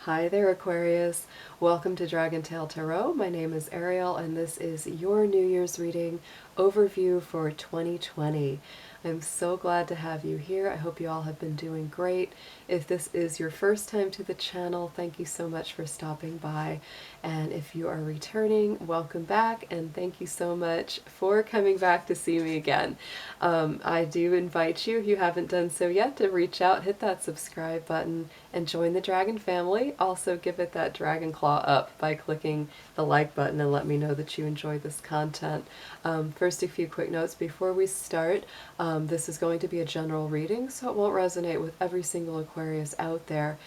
Hi there, Aquarius. Welcome to DragonTaleTarot. My name is Ariel, and this is your New Year's reading overview for 2020. I'm so glad to have you here. I hope you all have been doing great. If this is your first time to the channel, thank you so much for stopping by. And if you are returning, welcome back, and thank you so much for coming back to see me again. I do invite you, if you haven't done so yet, to reach out, hit that subscribe button, and join the Dragon family. Also give it that dragon claw up by clicking the like button and let me know that you enjoyed this content. First, a few quick notes before we start. This is going to be a general reading, so it won't resonate with every single Aquarius out there.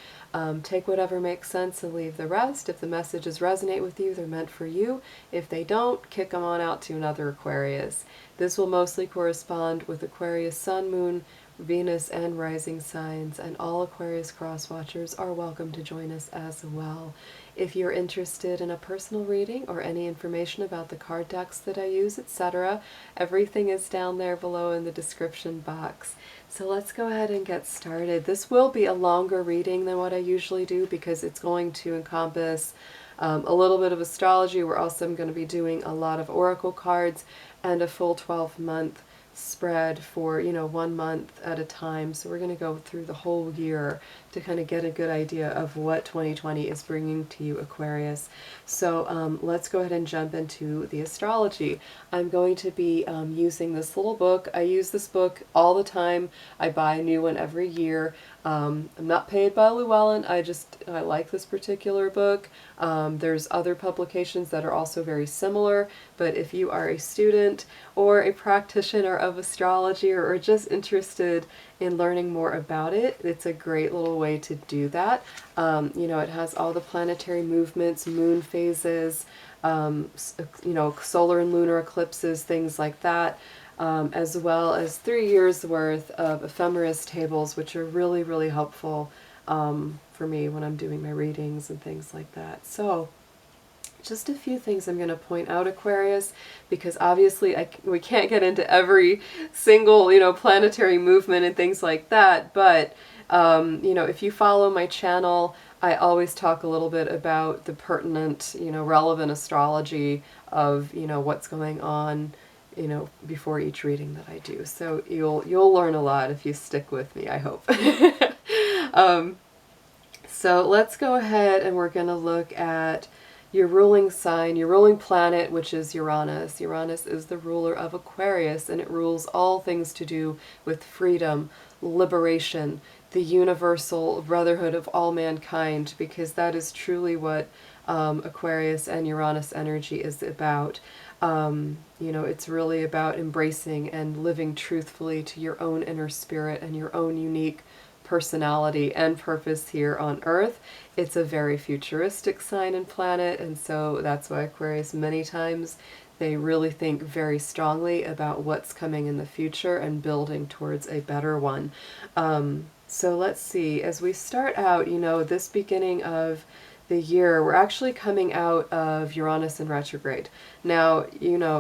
Take whatever makes sense and leave the rest. If the messages resonate with you, they're meant for you. If they don't, kick them on out to another Aquarius. This will mostly correspond with Aquarius Sun, Moon, Venus, and rising signs, and all Aquarius cross-watchers are welcome to join us as well. If you're interested in a personal reading or any information about the card decks that I use, etc., everything is down there below in the description box. So let's go ahead and get started. This will be a longer reading than what I usually do because it's going to encompass a little bit of astrology. We're also going to be doing a lot of oracle cards and a full 12-month spread for 1 month at a time. So we're going to go through the whole year to kind of get a good idea of what 2020 is bringing to you, Aquarius. So let's go ahead and jump into the astrology. I'm going to be using this little book. I use this book all the time. I buy a new one every year. I'm not paid by Llewellyn. I like this particular book. There's other publications that are also very similar, but if you are a student or a practitioner of astrology or just interested in learning more about it, it's a great little way to do that. It has all the planetary movements, moon phases, solar and lunar eclipses, things like that. As well as 3 years worth of Affirmators tables, which are really, really helpful for me when I'm doing my readings and things like that. So just a few things I'm going to point out, Aquarius, because obviously we can't get into every single, planetary movement and things like that. But, if you follow my channel, I always talk a little bit about the pertinent, relevant astrology of, what's going on, before each reading that I do. So you'll learn a lot if you stick with me, I hope. So let's go ahead and we're going to look at your ruling sign, your ruling planet, which is Uranus. Uranus is the ruler of Aquarius, and it rules all things to do with freedom, liberation, the universal brotherhood of all mankind, because that is truly what Aquarius and Uranus energy is about. It's really about embracing and living truthfully to your own inner spirit and your own unique personality and purpose here on Earth. It's a very futuristic sign and planet, and so that's why Aquarius, many times, they really think very strongly about what's coming in the future and building towards a better one. So let's see, as we start out, this beginning of the year, we're actually coming out of Uranus in retrograde. Now,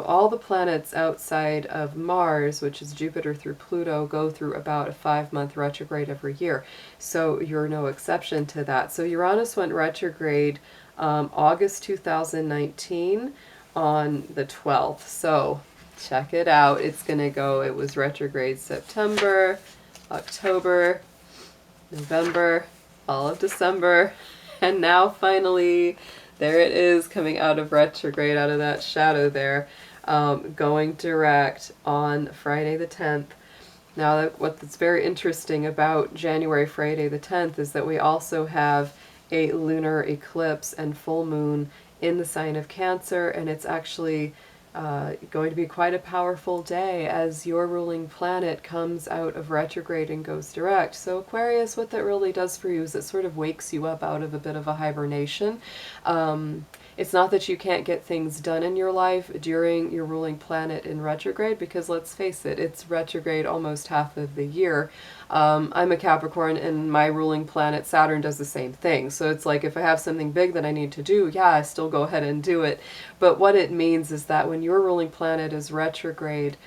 all the planets outside of Mars, which is Jupiter through Pluto, go through about a 5-month retrograde every year. So you're no exception to that. So Uranus went retrograde August 2019 on the 12th. So check it out. It was retrograde September, October, November, all of December. And now finally, there it is, coming out of retrograde, out of that shadow there, going direct on Friday the 10th. Now, what's very interesting about January Friday the 10th is that we also have a lunar eclipse and full moon in the sign of Cancer, and it's actually going to be quite a powerful day as your ruling planet comes out of retrograde and goes direct. So Aquarius, what that really does for you is it sort of wakes you up out of a bit of a hibernation. It's not that you can't get things done in your life during your ruling planet in retrograde, because let's face it, it's retrograde almost half of the year. I'm a Capricorn, and my ruling planet Saturn does the same thing. So it's like, if I have something big that I need to do, yeah, I still go ahead and do it. But what it means is that when your ruling planet is retrograde,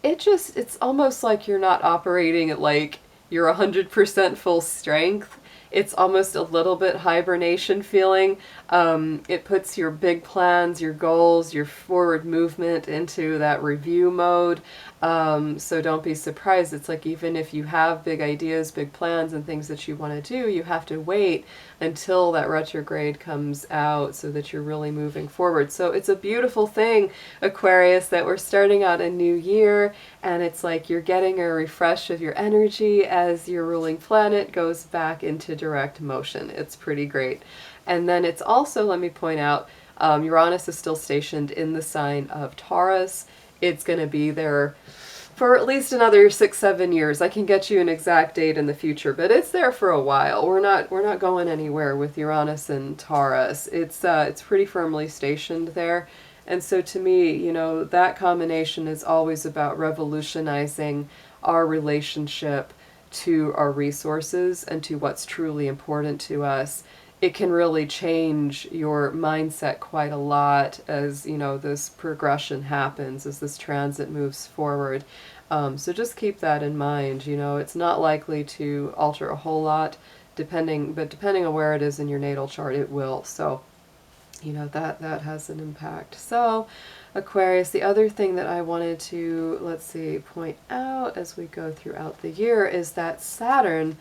it's almost like you're not operating at like your 100% full strength. It's almost a little bit hibernation feeling. It puts your big plans, your goals, your forward movement into that review mode. So don't be surprised. It's like even if you have big ideas, big plans, and things that you want to do, you have to wait until that retrograde comes out so that you're really moving forward. So it's a beautiful thing, Aquarius, that we're starting out a new year, and it's like you're getting a refresh of your energy as your ruling planet goes back into direct motion. It's pretty great. And then it's also, let me point out, Uranus is still stationed in the sign of Taurus. It's going to be there for at least another 6-7 years. I can get you an exact date in the future, but it's there for a while. We're not going anywhere with Uranus and Taurus. It's pretty firmly stationed there. And so to me, you know, that combination is always about revolutionizing our relationship to our resources and to what's truly important to us. It can really change your mindset quite a lot as, you know, this progression happens, as this transit moves forward. So just keep that in mind. You know, it's not likely to alter a whole lot, depending on where it is in your natal chart, it will. So, you know, that has an impact. So, Aquarius, the other thing that I wanted to, let's see, point out as we go throughout the year is that Saturn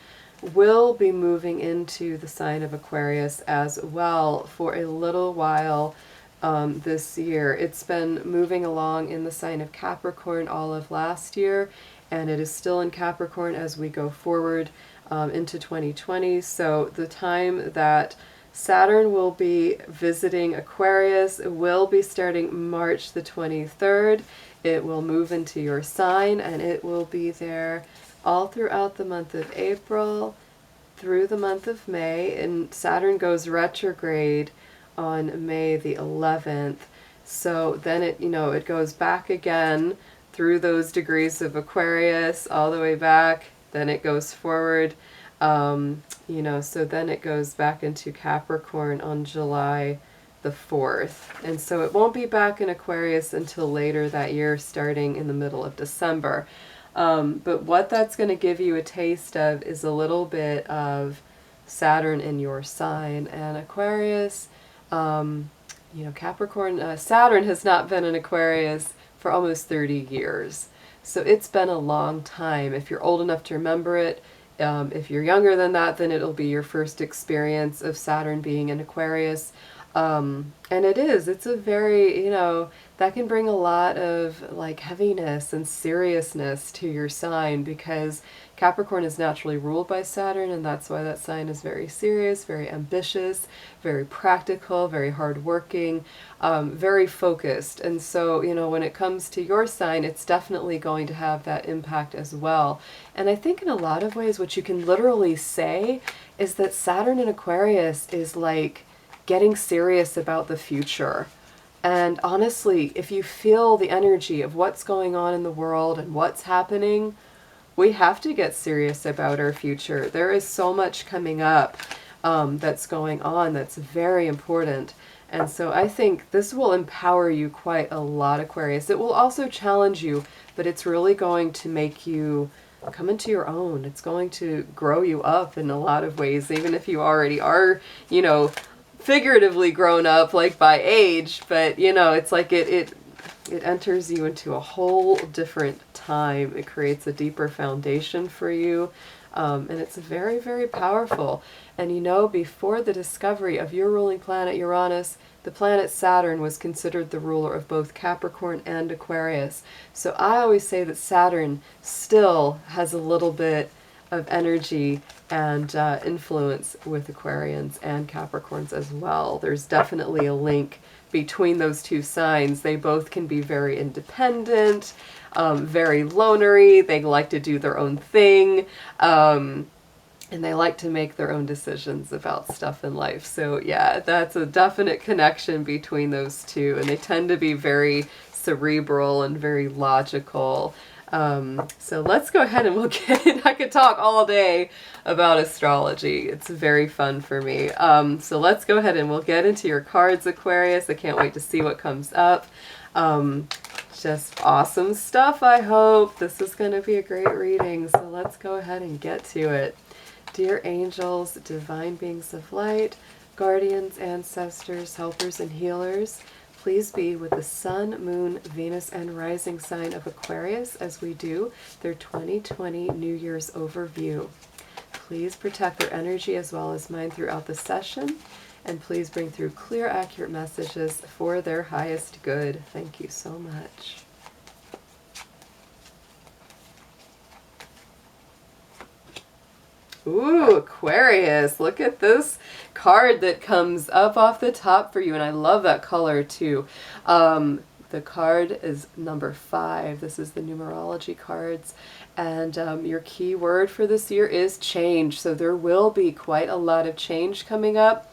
will be moving into the sign of Aquarius as well for a little while this year. It's been moving along in the sign of Capricorn all of last year, and it is still in Capricorn as we go forward into 2020. So the time that Saturn will be visiting Aquarius will be starting March the 23rd. It will move into your sign, and it will be there all throughout the month of April through the month of May, and Saturn goes retrograde on May the 11th. So then it goes back again through those degrees of Aquarius all the way back. Then it goes forward, so then it goes back into Capricorn on July the 4th. And so it won't be back in Aquarius until later that year, starting in the middle of December. But what that's going to give you a taste of is a little bit of Saturn in your sign. And Aquarius, Capricorn, Saturn has not been in Aquarius for almost 30 years. So it's been a long time. If you're old enough to remember it, if you're younger than that, then it'll be your first experience of Saturn being in Aquarius. And it's a very, that can bring a lot of like heaviness and seriousness to your sign, because Capricorn is naturally ruled by Saturn, and that's why that sign is very serious, very ambitious, very practical, very hardworking, very focused. And so, when it comes to your sign, it's definitely going to have that impact as well. And I think in a lot of ways, what you can literally say is that Saturn in Aquarius is like getting serious about the future. And honestly, if you feel the energy of what's going on in the world and what's happening, we have to get serious about our future. There is so much coming up that's going on that's very important. And so I think this will empower you quite a lot, Aquarius. It will also challenge you, but it's really going to make you come into your own. It's going to grow you up in a lot of ways, even if you already are, figuratively grown up, like by age, but it's like it enters you into a whole different time. It creates a deeper foundation for you, and it's very, very powerful. And before the discovery of your ruling planet Uranus, the planet Saturn was considered the ruler of both Capricorn and Aquarius. So I always say that Saturn still has a little bit of energy and influence with Aquarians and Capricorns as well. There's definitely a link between those two signs. They both can be very independent, very lonery. They like to do their own thing, and they like to make their own decisions about stuff in life. So yeah, that's a definite connection between those two, and they tend to be very cerebral and very logical. So let's go ahead and we'll get, I could talk all day about astrology. It's very fun for me. So let's go ahead and we'll get into your cards, Aquarius. I can't wait to see what comes up. Just awesome stuff, I hope. This is going to be a great reading. So let's go ahead and get to it. Dear angels, divine beings of light, guardians, ancestors, helpers, and healers, please be with the Sun, Moon, Venus, and Rising sign of Aquarius as we do their 2020 New Year's overview. Please protect their energy as well as mine throughout the session, and please bring through clear, accurate messages for their highest good. Thank you so much. Ooh, Aquarius, look at this card that comes up off the top for you, and I love that color too. The card is number 5. This is the numerology cards, and your key word for this year is change. So there will be quite a lot of change coming up.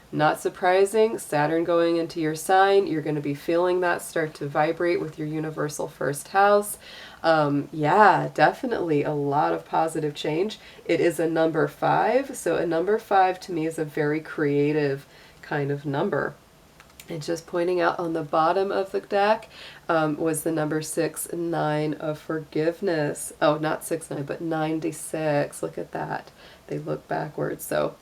Not surprising, Saturn going into your sign, you're going to be feeling that start to vibrate with your universal first house. Yeah, definitely a lot of positive change. It is a number 5, so a number 5 to me is a very creative kind of number. And just pointing out on the bottom of the deck was the number 6 and 9 of forgiveness. Oh, not 6, 9, but 96. Look at that. They look backwards. So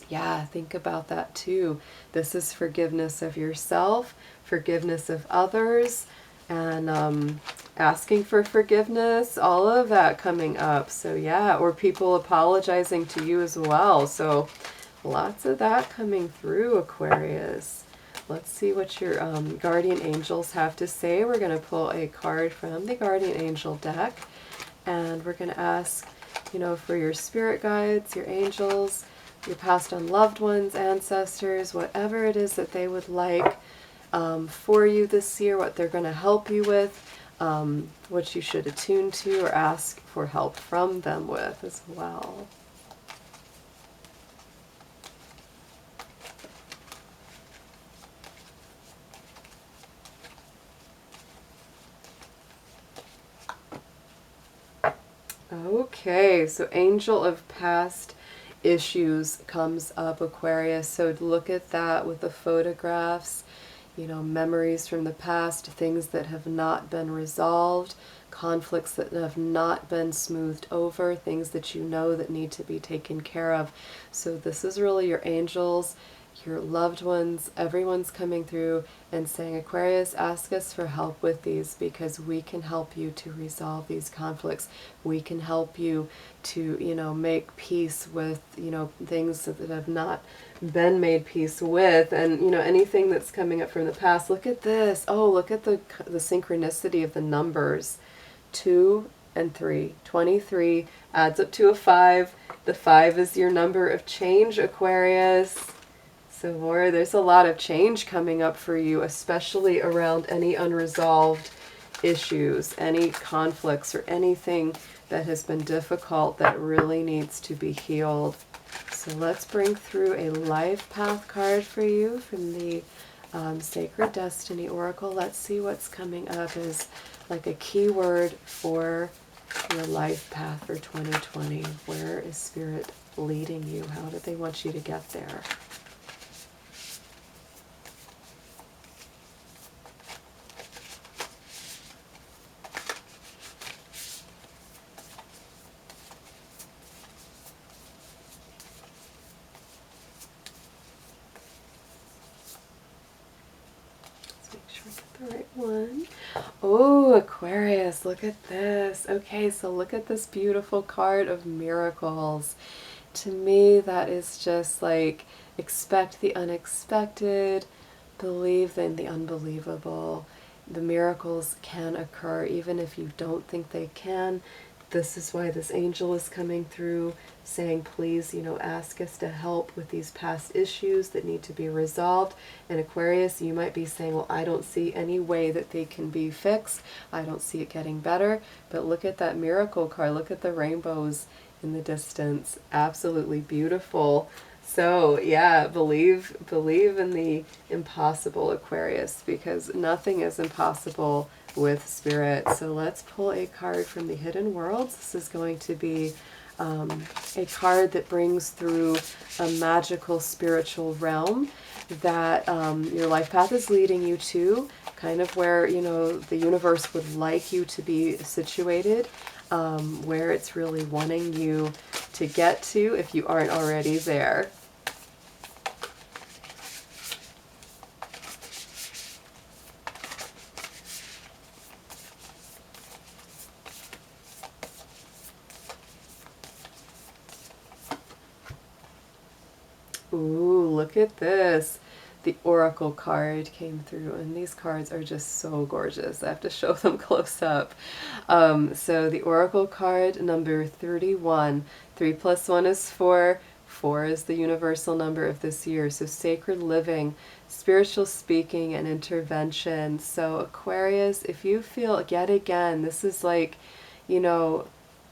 yeah, think about that too. This is forgiveness of yourself, forgiveness of others, and asking for forgiveness, all of that coming up. So yeah, or people apologizing to you as well. So lots of that coming through, Aquarius. Let's see what your guardian angels have to say. We're going to pull a card from the guardian angel deck, and we're going to ask, for your spirit guides, your angels, your past unloved ones, ancestors, whatever it is that they would like for you this year, what they're going to help you with, what you should attune to or ask for help from them with as well. Okay, so Angel of Past Issues comes up, Aquarius. So look at that with the photographs, memories from the past, things that have not been resolved, conflicts that have not been smoothed over, things that that need to be taken care of. So this is really your angels, your loved ones, everyone's coming through and saying, Aquarius, ask us for help with these because we can help you to resolve these conflicts. We can help you to, make peace with, things that have not been made peace with, and, anything that's coming up from the past. Look at this. Oh, look at the synchronicity of the numbers. 2 and 3. 23 adds up to a 5. The 5 is your number of change, Aquarius. So more, there's a lot of change coming up for you, especially around any unresolved issues, any conflicts, or anything that has been difficult that really needs to be healed. So let's bring through a life path card for you from the Sacred Destiny Oracle. Let's see what's coming up as like a keyword for your life path for 2020. Where is Spirit leading you? How do they want you to get there? The right one. Oh, Aquarius, look at this. Okay, so look at this beautiful card of miracles. To me, that is just like, expect the unexpected, believe in the unbelievable. The miracles can occur even if you don't think they can. This is why this angel is coming through saying, please, ask us to help with these past issues that need to be resolved. And Aquarius, you might be saying, well, I don't see any way that they can be fixed. I don't see it getting better. But look at that miracle card. Look at the rainbows in the distance. Absolutely beautiful. So yeah, believe in the impossible, Aquarius, because nothing is impossible with Spirit. So let's pull a card from the Hidden Worlds. This is going to be a card that brings through a magical spiritual realm that your life path is leading you to, kind of where, the universe would like you to be situated, where it's really wanting you to get to if you aren't already there. Ooh, look at this. The Oracle card came through, and these cards are just so gorgeous. I have to show them close up. So the Oracle card, number 31. 3 plus 1 is 4. 4 is the universal number of this year. So sacred living, spiritual speaking, and intervention. So Aquarius, if you feel, yet again, this is like, you know,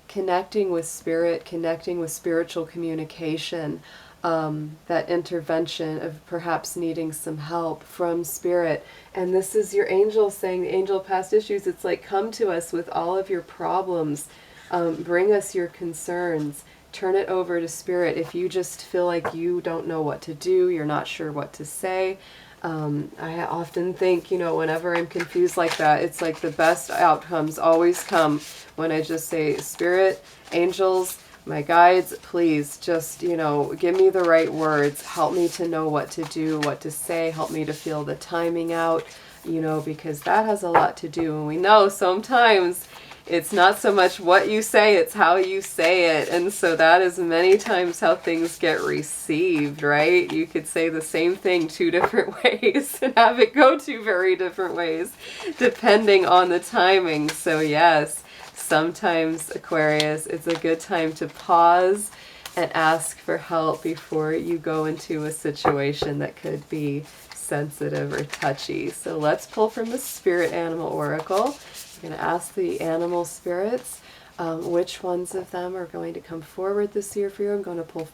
connecting with spirit, connecting with spiritual communication. That intervention of perhaps needing some help from spirit. And this is your angel saying, the angel of past issues, it's like, come to us with all of your problems, bring us your concerns, turn it over to spirit. If you just feel like you don't know what to do, you're not sure what to say, I often think, you know, whenever I'm confused like that, it's like the best outcomes always come when I just say, spirit, angels, my guides, please just, you know, give me the right words. Help me to know what to do, what to say. Help me to feel the timing out, you know, because that has a lot to do. And we know sometimes it's not so much what you say, it's how you say it. And so that is many times how things get received, right? You could say the same thing 2 different ways and have it go 2 very different ways, depending on the timing. So yes. Sometimes, Aquarius, it's a good time to pause and ask for help before you go into a situation that could be sensitive or touchy. So let's pull from the Spirit Animal Oracle. I'm going to ask the animal spirits which ones of them are going to come forward this year for you. I'm going to pull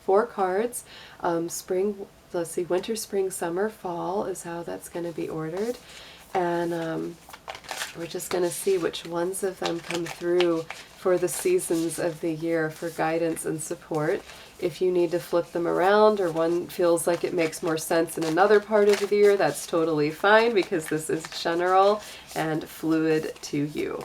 4 cards. Spring, let's see, winter, spring, summer, fall is how that's going to be ordered. And we're just going to see which ones of them come through for the seasons of the year for guidance and support. If you need to flip them around or one feels like it makes more sense in another part of the year, that's totally fine because this is general and fluid to you.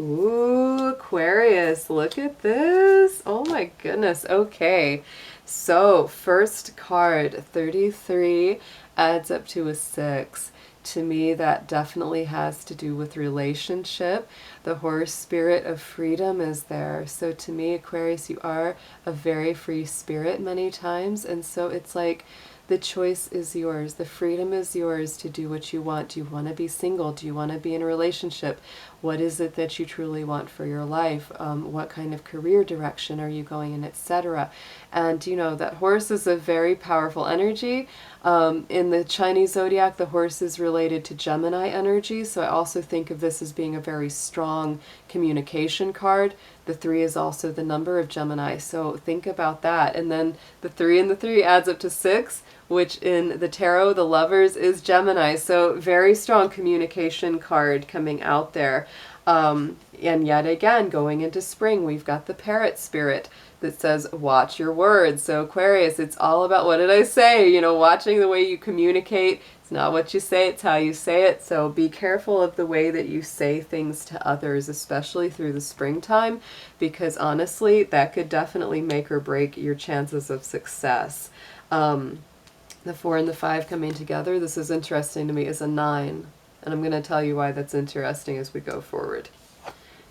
Ooh, Aquarius, look at this. Oh my goodness. Okay, so first card, 33, adds up to a 6. To me, that definitely has to do with relationship. The horse spirit of freedom is there. So to me, Aquarius, you are a very free spirit many times. And so it's like, the choice is yours. The freedom is yours to do what you want. Do you want to be single? Do you want to be in a relationship? What is it that you truly want for your life? What kind of career direction are you going in, etc.? And you know that horse is a very powerful energy. In the Chinese zodiac, the horse is related to Gemini energy. So I also think of this as being a very strong communication card. The 3 is also the number of Gemini. So think about that. And then the 3 and the 3 adds up to 6, which in the tarot, the Lovers is Gemini. So very strong communication card coming out there. And yet again, going into spring, we've got the Parrot spirit that says, watch your words. So Aquarius, it's all about, what did I say? You know, watching the way you communicate. It's not what you say, it's how you say it. So be careful of the way that you say things to others, especially through the springtime, because honestly, that could definitely make or break your chances of success. The 4 and the 5 coming together, this is interesting to me, is a 9. And I'm going to tell you why that's interesting as we go forward.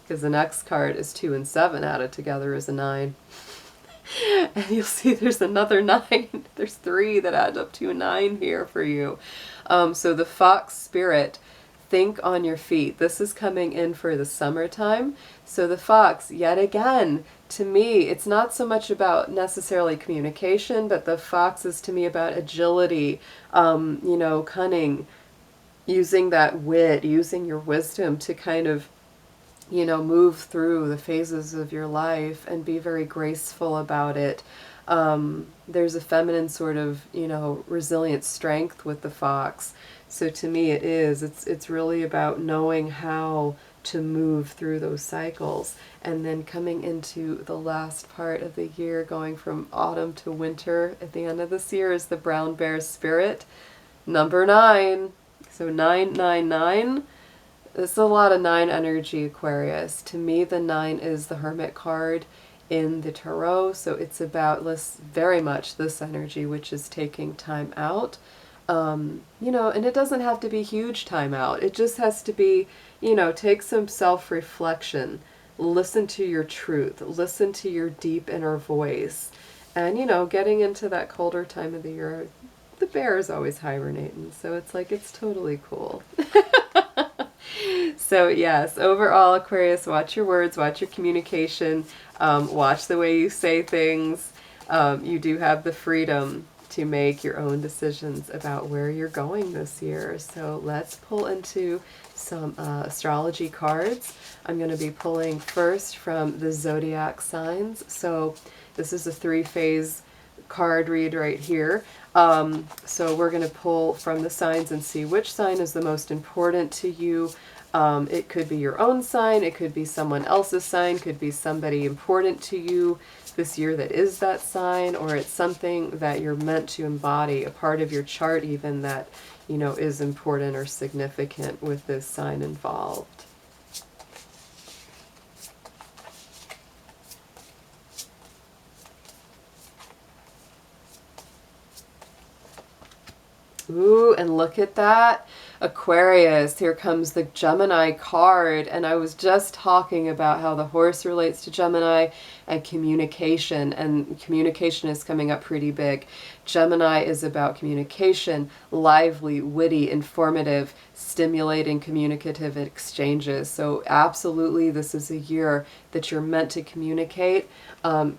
Because the next card is 2 and 7 added together is a 9. And you'll see there's another 9. There's 3 that add up to a 9 here for you. So the Fox spirit, think on your feet. This is coming in for the summertime. So the Fox, yet again, to me, it's not so much about necessarily communication, but the Fox is to me about agility, you know, cunning, using that wit, using your wisdom to kind of, you know, move through the phases of your life and be very graceful about it. There's a feminine sort of, you know, resilient strength with the Fox. So to me it's really about knowing how to move through those cycles. And then coming into the last part of the year, going from autumn to winter at the end of this year, is the brown bear spirit, number 9. So 999. It's a lot of 9 energy, Aquarius. To me, the 9 is the Hermit card in the Tarot, so it's about very much this energy, which is taking time out. You know, and it doesn't have to be huge time out. It just has to be, you know, take some self-reflection, listen to your truth, listen to your deep inner voice. And, you know, getting into that colder time of the year, the bear is always hibernating, so it's like, it's totally cool. So yes, overall, Aquarius, watch your words, watch your communication, watch the way you say things. You do have the freedom to make your own decisions about where you're going this year. So let's pull into some astrology cards. I'm going to be pulling first from the zodiac signs. So this is a 3-phase card read right here. So we're going to pull from the signs and see which sign is the most important to you. It could be your own sign, it could be someone else's sign, could be somebody important to you this year that is that sign, or it's something that you're meant to embody, a part of your chart even that, you know, is important or significant with this sign involved. Ooh, and look at that. Aquarius, here comes the Gemini card, and I was just talking about how the horse relates to Gemini and communication is coming up pretty big. Gemini is about communication, lively, witty, informative, stimulating, communicative exchanges. So absolutely, this is a year that you're meant to communicate.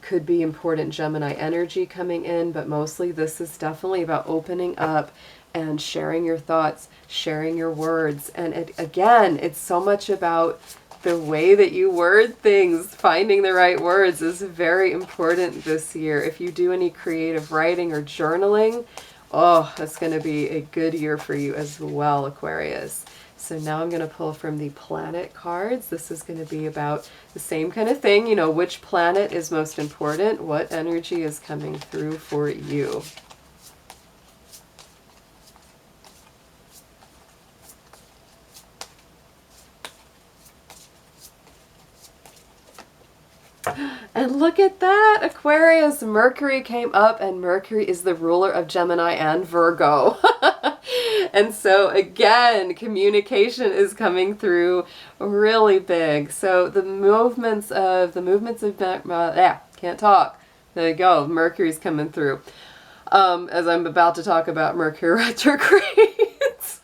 Could be important Gemini energy coming in, but mostly this is definitely about opening up and sharing your thoughts, sharing your words. And again, it's so much about the way that you word things. Finding the right words is very important this year. If you do any creative writing or journaling, oh, that's going to be a good year for you as well, Aquarius. So now I'm going to pull from the planet cards. This is going to be about the same kind of thing. You know, which planet is most important? What energy is coming through for you? And look at that, Aquarius, Mercury came up, and Mercury is the ruler of Gemini and Virgo. And so again, communication is coming through really big. So the movements of can't talk. There you go, Mercury's coming through. As I'm about to talk about Mercury retrogrades.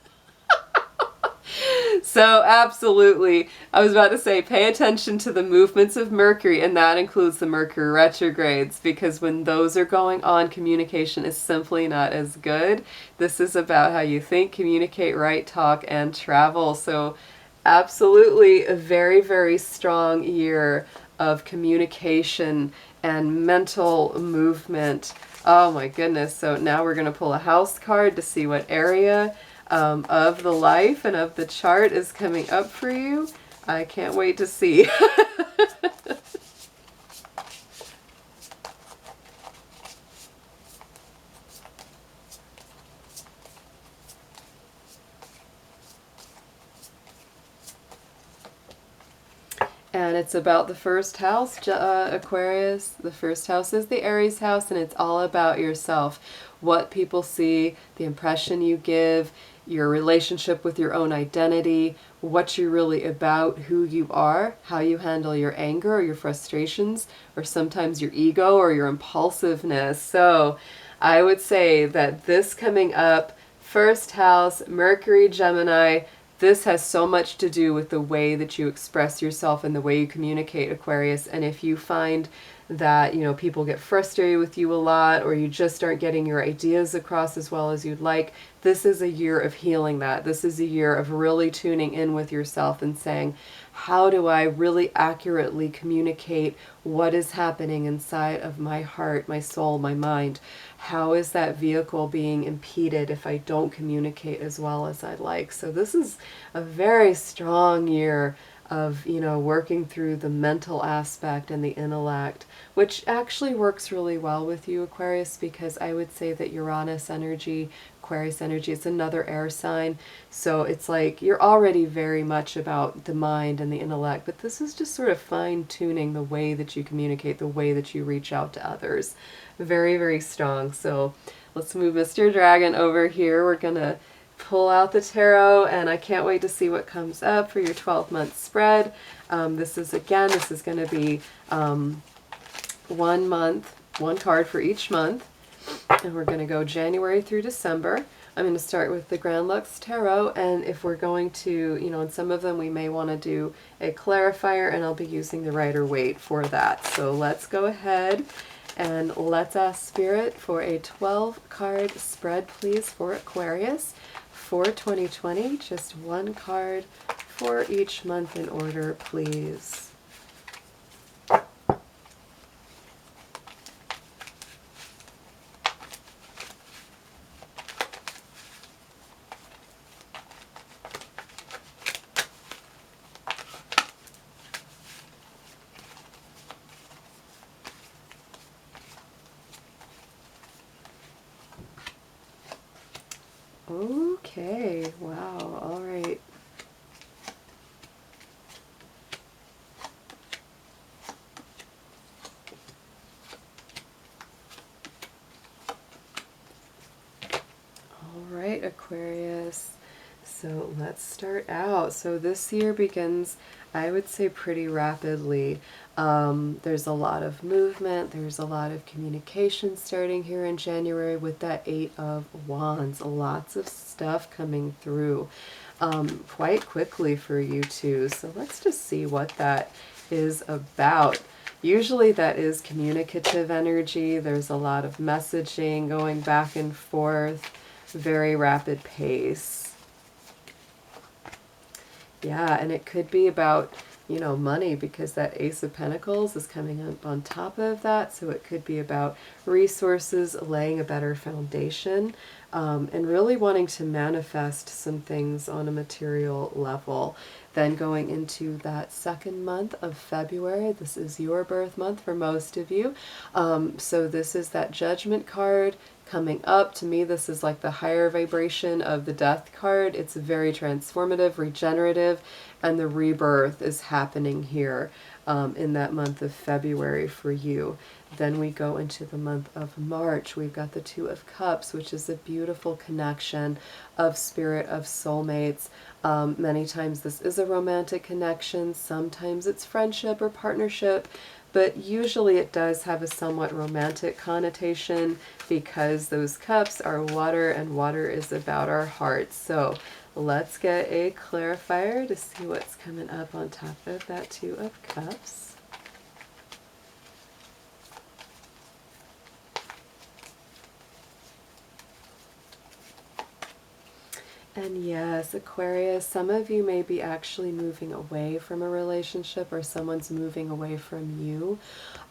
So absolutely, I was about to say, pay attention to the movements of Mercury, and that includes the Mercury retrogrades, because when those are going on, communication is simply not as good. This is about how you think, communicate, write, talk, and travel. So absolutely a very, very strong year of communication and mental movement. Oh my goodness. So now we're going to pull a house card to see what area of the life and of the chart is coming up for you. I can't wait to see. And it's about the first house, Aquarius. The first house is the Aries house, and it's all about yourself. What people see, the impression you give, your relationship with your own identity, what you're really about, who you are, how you handle your anger or your frustrations, or sometimes your ego or your impulsiveness. So I would say that this coming up, first house, Mercury, Gemini, this has so much to do with the way that you express yourself and the way you communicate, Aquarius. And if you find that, you know, people get frustrated with you a lot, or you just aren't getting your ideas across as well as you'd like, this is a year of healing that. This is a year of really tuning in with yourself and saying, how do I really accurately communicate what is happening inside of my heart, my soul, my mind? How is that vehicle being impeded if I don't communicate as well as I'd like? So this is a very strong year of, you know, working through the mental aspect and the intellect, which actually works really well with you, Aquarius, because I would say that Uranus energy, Aquarius energy, it's another air sign. So it's like you're already very much about the mind and the intellect, but this is just sort of fine-tuning the way that you communicate, the way that you reach out to others. Very, very strong. So let's move Mr. Dragon over here. We're going to pull out the tarot, and I can't wait to see what comes up for your 12-month spread. This is going to be 1 month, 1 card for each month, and we're going to go January through December. I'm going to start with the Grand Luxe Tarot, and if we're going to, you know, in some of them we may want to do a clarifier, and I'll be using the Rider-Waite for that. So let's go ahead and let's ask Spirit for a 12-card spread, please, for Aquarius for 2020. Just 1 card for each month in order, please. Okay, wow, all right. All right, Aquarius. So let's start out. So this year begins, I would say, pretty rapidly. There's a lot of movement. There's a lot of communication starting here in January with that 8 of Wands. Lots of stuff coming through quite quickly for you too. So let's just see what that is about. Usually that is communicative energy. There's a lot of messaging going back and forth, very rapid pace. Yeah, and it could be about, you know, money, because that Ace of Pentacles is coming up on top of that. So it could be about resources, laying a better foundation, and really wanting to manifest some things on a material level. Then going into that 2nd month of February, this is your birth month for most of you. So this is that Judgment card coming up. To me, this is like the higher vibration of the Death card. It's very transformative, regenerative, and the rebirth is happening here in that month of February for you. Then we go into the month of March. We've got the 2 of Cups, which is a beautiful connection of spirit, of soulmates. Many times this is a romantic connection. Sometimes it's friendship or partnership. But usually it does have a somewhat romantic connotation, because those cups are water, and water is about our hearts. So let's get a clarifier to see what's coming up on top of that 2 of Cups. And yes, Aquarius, some of you may be actually moving away from a relationship, or someone's moving away from you.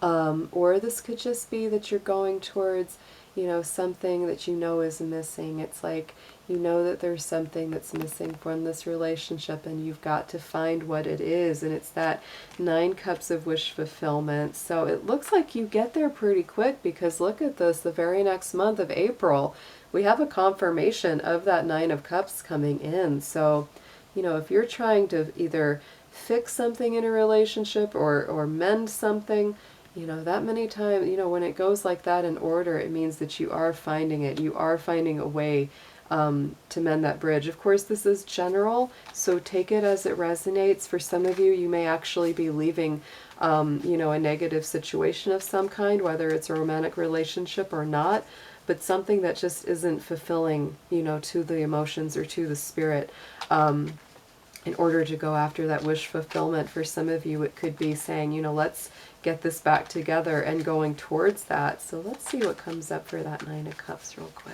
Or this could just be that you're going towards, you know, something that you know is missing. It's like you know that there's something that's missing from this relationship, and you've got to find what it is. And it's that 9 cups of wish fulfillment. So it looks like you get there pretty quick, because look at this, the very next month of April, we have a confirmation of that 9 of Cups coming in. So, you know, if you're trying to either fix something in a relationship or mend something, you know, that many times, you know, when it goes like that in order, it means that you are finding it. You are finding a way to mend that bridge. Of course, this is general, so take it as it resonates. For some of you, you may actually be leaving, you know, a negative situation of some kind, whether it's a romantic relationship or not, but something that just isn't fulfilling, you know, to the emotions or to the spirit. In order to go after that wish fulfillment, for some of you, it could be saying, you know, let's get this back together, and going towards that. So let's see what comes up for that 9 of Cups real quick.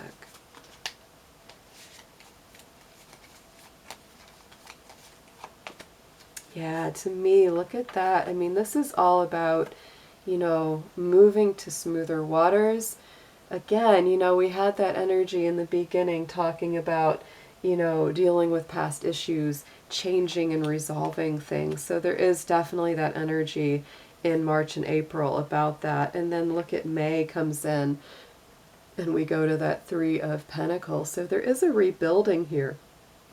Yeah, to me, look at that. I mean, this is all about, you know, moving to smoother waters. Again, you know, we had that energy in the beginning talking about, you know, dealing with past issues, changing and resolving things. So there is definitely that energy in March and April about that. And then look at May comes in and we go to that Three of Pentacles. So there is a rebuilding here.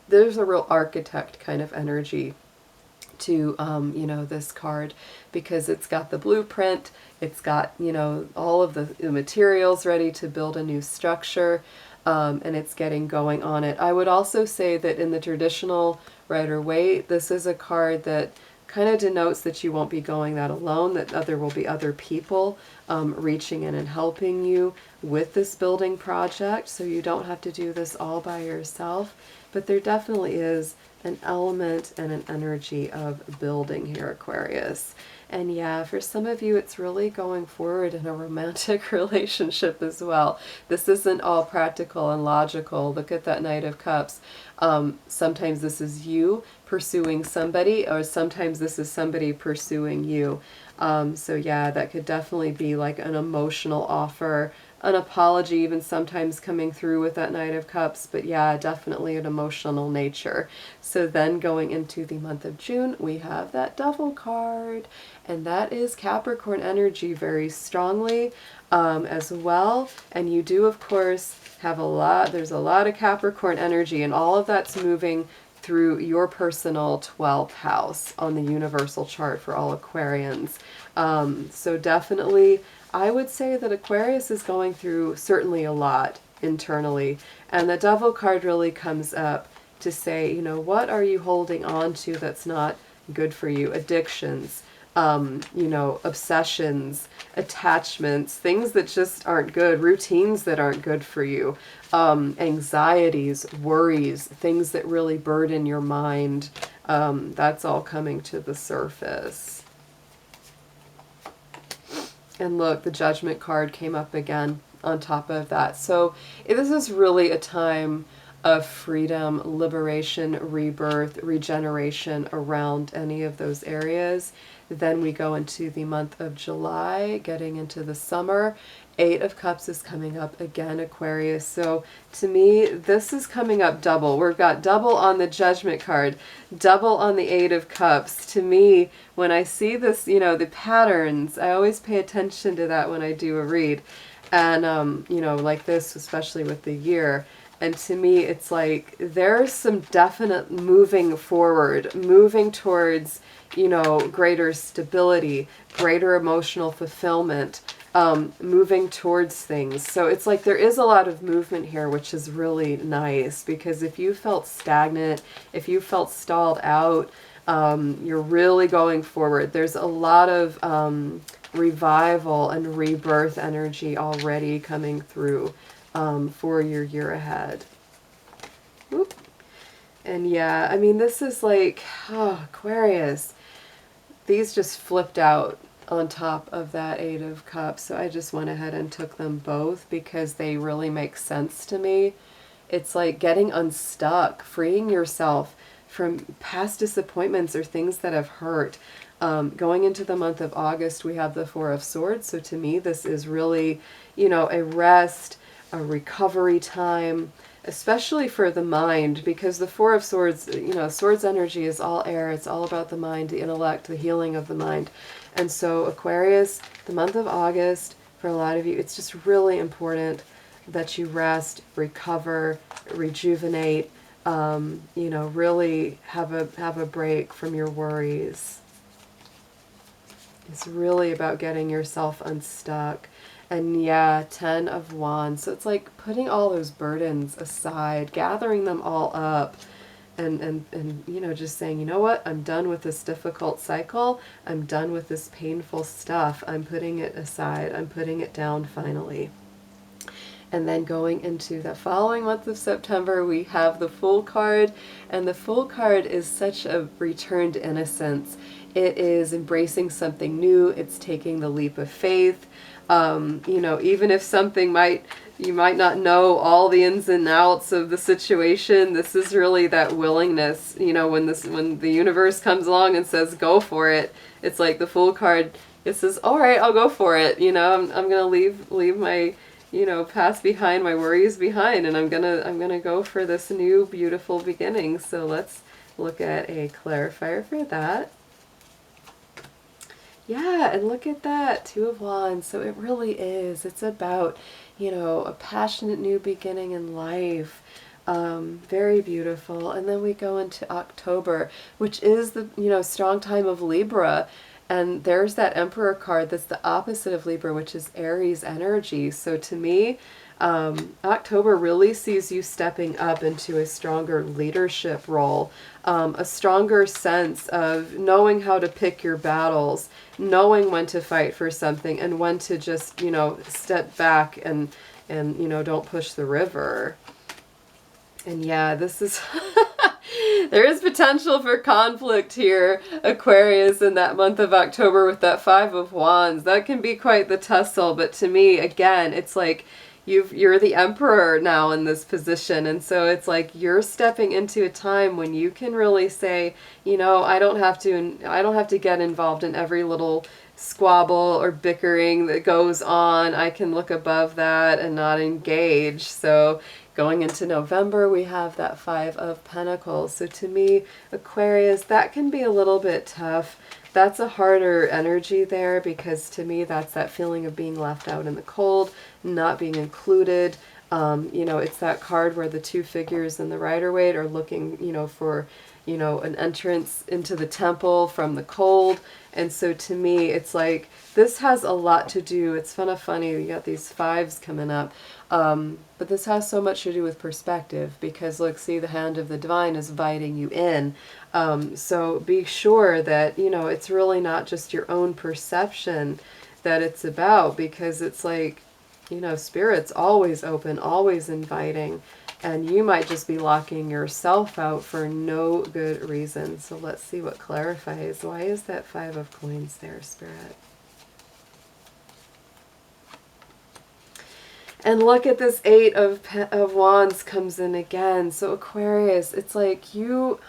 There's a real architect kind of energy to, you know, this card, because it's got the blueprint, it's got, you know, all of the materials ready to build a new structure, and it's getting going on it. I would also say that in the traditional Rider-Waite, this is a card that kind of denotes that you won't be going that alone, that there will be other people reaching in and helping you with this building project, so you don't have to do this all by yourself. But there definitely is an element and an energy of building here, Aquarius. And yeah, for some of you, it's really going forward in a romantic relationship as well. This isn't all practical and logical. Look at that Knight of Cups. Sometimes this is you pursuing somebody, or sometimes this is somebody pursuing you. So yeah, that could definitely be like an emotional offer, an apology even sometimes coming through with that Knight of Cups, but yeah, definitely an emotional nature. So then going into the month of June, we have that Devil card, and that is Capricorn energy very strongly as well. And you do, of course, have there's a lot of Capricorn energy, and all of that's moving through your personal 12th house on the universal chart for all Aquarians. So definitely, I would say that Aquarius is going through certainly a lot internally. And the Devil card really comes up to say, you know, what are you holding on to that's not good for you? Addictions, you know, obsessions, attachments, things that just aren't good, routines that aren't good for you, anxieties, worries, things that really burden your mind. That's all coming to the surface. And look, the Judgment card came up again on top of that. So this is really a time of freedom, liberation, rebirth, regeneration around any of those areas. Then we go into the month of July, getting into the summer. Eight of Cups is coming up again, Aquarius. So to me, this is coming up double. We've got double on the Judgment card, double on the Eight of Cups. To me, when I see this, you know, the patterns, I always pay attention to that when I do a read. And, you know, like this, especially with the year. And to me, it's like there's some definite moving forward, moving towards, you know, greater stability, greater emotional fulfillment, moving towards things. So it's like there is a lot of movement here, which is really nice, because if you felt stagnant, if you felt stalled out, you're really going forward. There's a lot of revival and rebirth energy already coming through for your year ahead. Whoop. And yeah, I mean, this is like, oh, Aquarius, these just flipped out on top of that Eight of Cups. So I just went ahead and took them both because they really make sense to me. It's like getting unstuck, freeing yourself from past disappointments or things that have hurt. Going into the month of August, we have the Four of Swords. So to me, this is really, you know, a rest, a recovery time, especially for the mind, because the Four of Swords, you know, Swords energy is all air. It's all about the mind, the intellect, the healing of the mind. And so Aquarius, the month of August, for a lot of you, it's just really important that you rest, recover, rejuvenate, you know, really have a break from your worries. It's really about getting yourself unstuck. And yeah, 10 of Wands. So it's like putting all those burdens aside, gathering them all up, and you know, just saying, you know what, I'm done with this difficult cycle. I'm done with this painful stuff. I'm putting it aside. I'm putting it down finally. And then going into the following month of September, we have the Fool card. And the Fool card is such a return to innocence. It is embracing something new. It's taking the leap of faith. You know, even if something you might not know all the ins and outs of the situation, this is really that willingness, you know, when the universe comes along and says, go for it, it's like the Fool card, it says, all right, I'll go for it. You know, I'm going to leave my, you know, pass behind my worries behind, and I'm gonna go for this new beautiful beginning. So let's look at a clarifier for that. Yeah, and look at that, Two of Wands. So it really is. It's about, you know, a passionate new beginning in life. Very beautiful. And then we go into October, which is the, you know, strong time of Libra. And there's that Emperor card that's the opposite of Libra, which is Aries energy. So to me, October really sees you stepping up into a stronger leadership role, a stronger sense of knowing how to pick your battles, knowing when to fight for something and when to just, you know, step back and you know, don't push the river. And yeah, this is there is potential for conflict here, Aquarius, in that month of October with that Five of Wands. That can be quite the tussle, but to me, again, it's like you're the emperor now in this position, and so it's like you're stepping into a time when you can really say, you know, I don't have to get involved in every little squabble or bickering that goes on. I can look above that and not engage. So going into November, we have that Five of Pentacles. So to me, Aquarius, that can be a little bit tough. That's a harder energy there, because to me, that's that feeling of being left out in the cold, not being included. You know, it's that card where the two figures in the Rider-Waite are looking, you know, for, you know, an entrance into the temple from the cold. And so to me, it's like, this has a lot to do, it's kind of funny, you got these fives coming up, but this has so much to do with perspective, because look, see, the hand of the divine is inviting you in. So be sure that, you know, it's really not just your own perception that it's about, because it's like, you know, Spirit's always open, always inviting, and you might just be locking yourself out for no good reason. So let's see what clarifies. Why is that Five of Coins there, Spirit? And look at this Eight of Wands comes in again. So Aquarius, it's like you,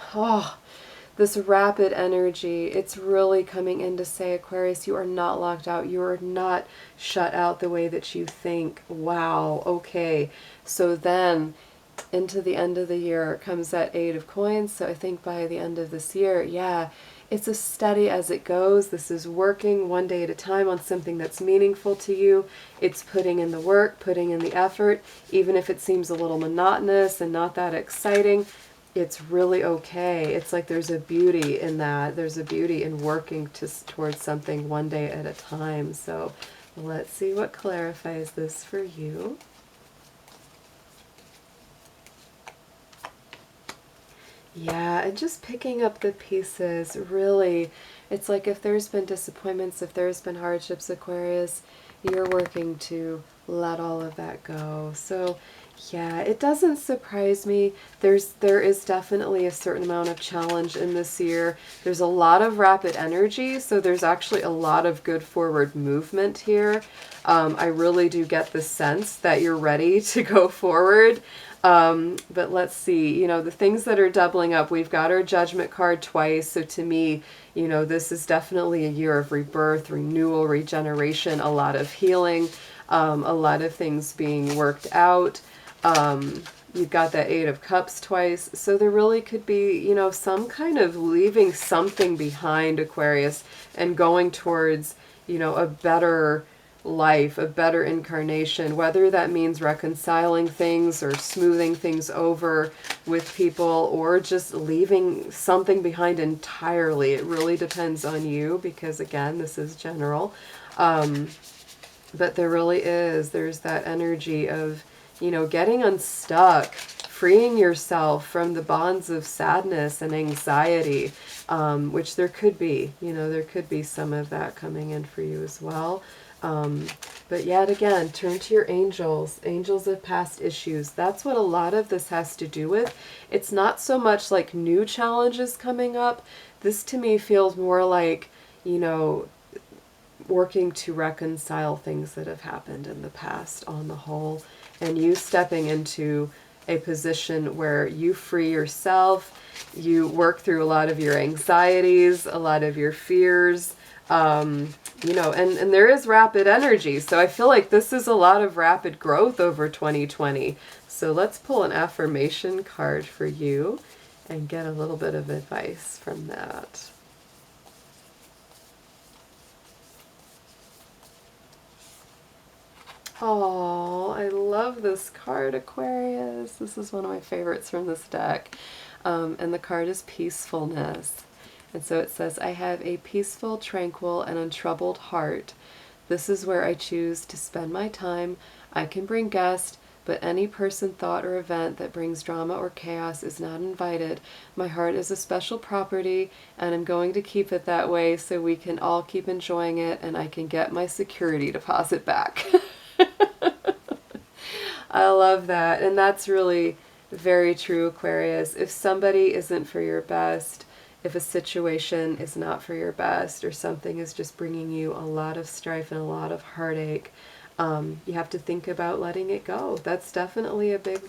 this rapid energy, it's really coming in to say, Aquarius, you are not locked out. You are not shut out the way that you think. Wow, okay. So then into the end of the year comes that Eight of Coins. So I think by the end of this year, yeah, it's as steady as it goes. This is working one day at a time on something that's meaningful to you. It's putting in the work, putting in the effort, even if it seems a little monotonous and not that exciting. It's really okay. It's like there's a beauty in that. There's a beauty in working towards something one day at a time. So let's see what clarifies this for you. Yeah, and just picking up the pieces, really, it's like if there's been disappointments, if there's been hardships, Aquarius, you're working to let all of that go. So yeah, it doesn't surprise me. There is definitely a certain amount of challenge in this year. There's a lot of rapid energy, so there's actually a lot of good forward movement here. I really do get the sense that you're ready to go forward. But let's see, you know, the things that are doubling up, we've got our Judgment card twice. So to me, you know, this is definitely a year of rebirth, renewal, regeneration, a lot of healing, a lot of things being worked out. You've got that Eight of Cups twice. So there really could be, you know, some kind of leaving something behind, Aquarius, and going towards, you know, a better life, a better incarnation, whether that means reconciling things or smoothing things over with people or just leaving something behind entirely. It really depends on you, because again, this is general. But there really is, there's that energy of, you know, getting unstuck, freeing yourself from the bonds of sadness and anxiety, which there could be, you know, there could be some of that coming in for you as well. But yet again, turn to your angels, angels of past issues. That's what a lot of this has to do with. It's not so much like new challenges coming up. This to me feels more like, you know, working to reconcile things that have happened in the past on the whole, and you stepping into a position where you free yourself, you work through a lot of your anxieties, a lot of your fears, you know, and there is rapid energy. So I feel like this is a lot of rapid growth over 2020. So let's pull an affirmation card for you and get a little bit of advice from that. Oh, I love this card, Aquarius. This is one of my favorites from this deck. And the card is peacefulness. And so it says, I have a peaceful, tranquil, and untroubled heart. This is where I choose to spend my time. I can bring guests, but any person, thought, or event that brings drama or chaos is not invited. My heart is a special property, and I'm going to keep it that way so we can all keep enjoying it and I can get my security deposit back. I love that. And that's really very true, Aquarius. If somebody isn't for your best, if a situation is not for your best, or something is just bringing you a lot of strife and a lot of heartache, you have to think about letting it go. That's definitely a big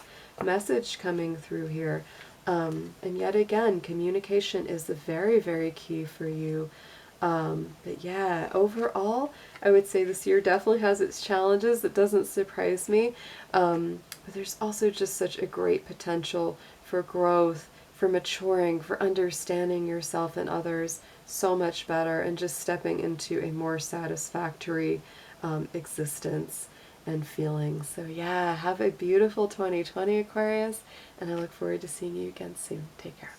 message coming through here. And yet again, communication is very, very key for you. But yeah, overall, I would say this year definitely has its challenges. It doesn't surprise me. But there's also just such a great potential for growth, for maturing, for understanding yourself and others so much better, and just stepping into a more satisfactory existence and feeling. So yeah, have a beautiful 2020, Aquarius, and I look forward to seeing you again soon. Take care.